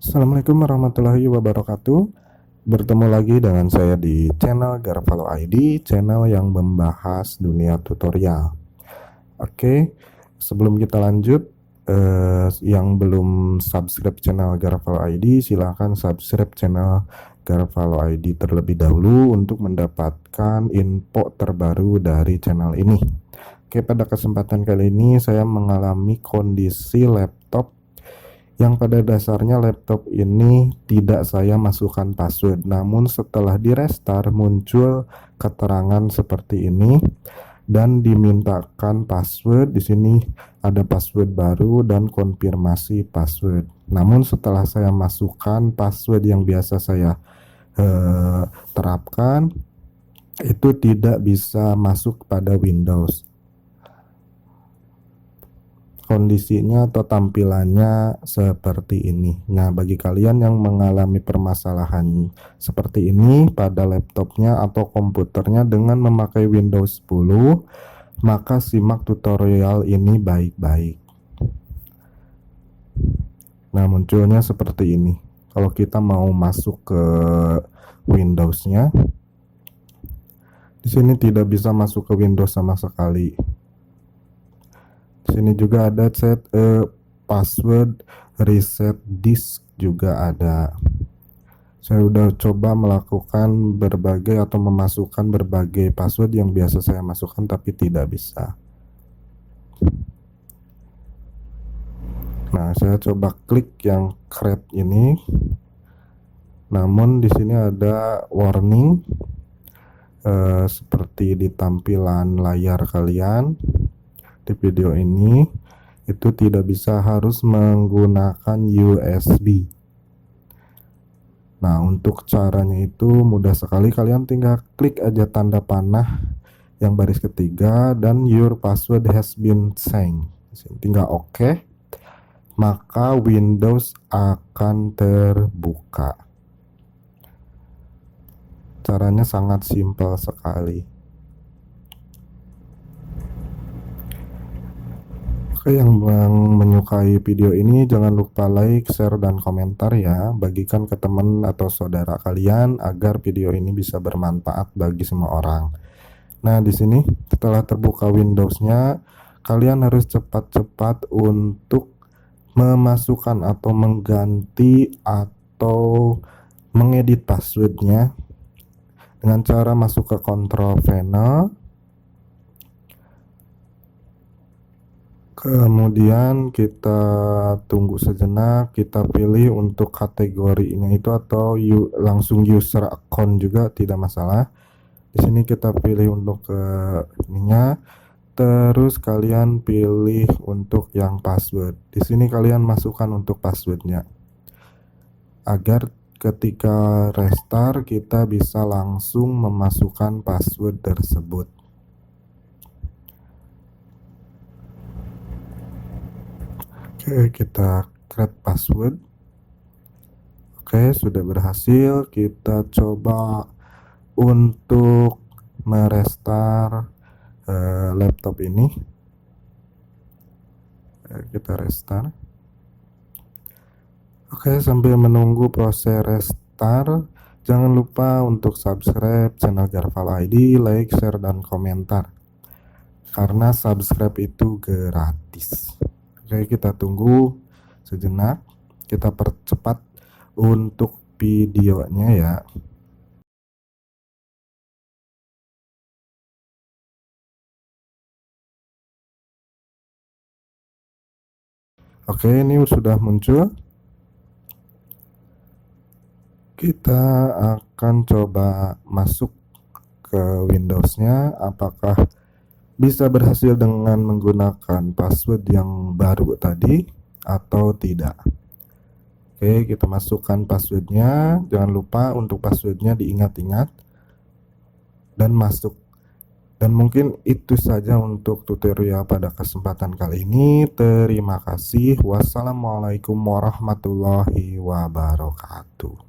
Assalamualaikum warahmatullahi wabarakatuh. Bertemu lagi dengan saya di channel Garvalo ID, channel yang membahas dunia tutorial. Oke, sebelum kita lanjut, yang belum subscribe channel Garvalo ID, silahkan subscribe channel Garvalo ID terlebih dahulu untuk mendapatkan info terbaru dari channel ini. Oke, pada kesempatan kali ini saya mengalami kondisi laptop yang pada dasarnya laptop ini tidak saya masukkan password, namun setelah di restart muncul keterangan seperti ini dan dimintakan password. Di sini ada password baru dan konfirmasi password. Namun setelah saya masukkan password yang biasa saya terapkan, itu tidak bisa masuk pada Windows. Kondisinya atau tampilannya seperti ini. Nah, bagi kalian yang mengalami permasalahan seperti ini pada laptopnya atau komputernya dengan memakai Windows 10, maka simak tutorial ini baik-baik. Nah, munculnya seperti ini. Kalau kita mau masuk ke Windows-nya, di sini tidak bisa masuk ke Windows sama sekali. Sini juga ada set password reset disk juga ada. Saya udah coba melakukan berbagai atau memasukkan berbagai password yang biasa saya masukkan tapi tidak bisa. Nah, saya coba klik yang create ini. Namun di sini ada warning seperti di tampilan layar kalian di video ini, itu tidak bisa, harus menggunakan USB. Nah, untuk caranya itu mudah sekali, kalian tinggal klik aja tanda panah yang baris ketiga dan your password has been changed. Tinggal oke, maka Windows akan terbuka. Caranya sangat simpel sekali. Oke, yang menyukai video ini jangan lupa like, share, dan komentar ya. Bagikan ke teman atau saudara kalian agar video ini bisa bermanfaat bagi semua orang. Nah, di sini setelah terbuka Windows-nya, kalian harus cepat-cepat untuk memasukkan atau mengganti atau mengedit passwordnya dengan cara masuk ke control panel. Kemudian kita tunggu sejenak, kita pilih untuk kategorinya itu atau langsung user account juga tidak masalah. Di sini kita pilih untuk ininya, terus kalian pilih untuk yang password. Di sini kalian masukkan untuk passwordnya agar ketika restart kita bisa langsung memasukkan password tersebut. Oke, kita create password. Oke, sudah berhasil. Kita coba untuk merestart laptop ini. Kita restart. Oke, sambil menunggu proses restart, jangan lupa untuk subscribe channel Garvalo ID, like, share, dan komentar, karena subscribe itu gratis. Oke, kita tunggu sejenak, kita percepat untuk videonya ya. Oke, ini sudah muncul. Kita akan coba masuk ke Windows-nya, apakah bisa berhasil dengan menggunakan password yang baru tadi atau tidak. Oke, kita masukkan passwordnya. Jangan lupa untuk passwordnya diingat-ingat dan masuk. Dan mungkin itu saja untuk tutorial pada kesempatan kali ini. Terima kasih. Wassalamualaikum warahmatullahi wabarakatuh.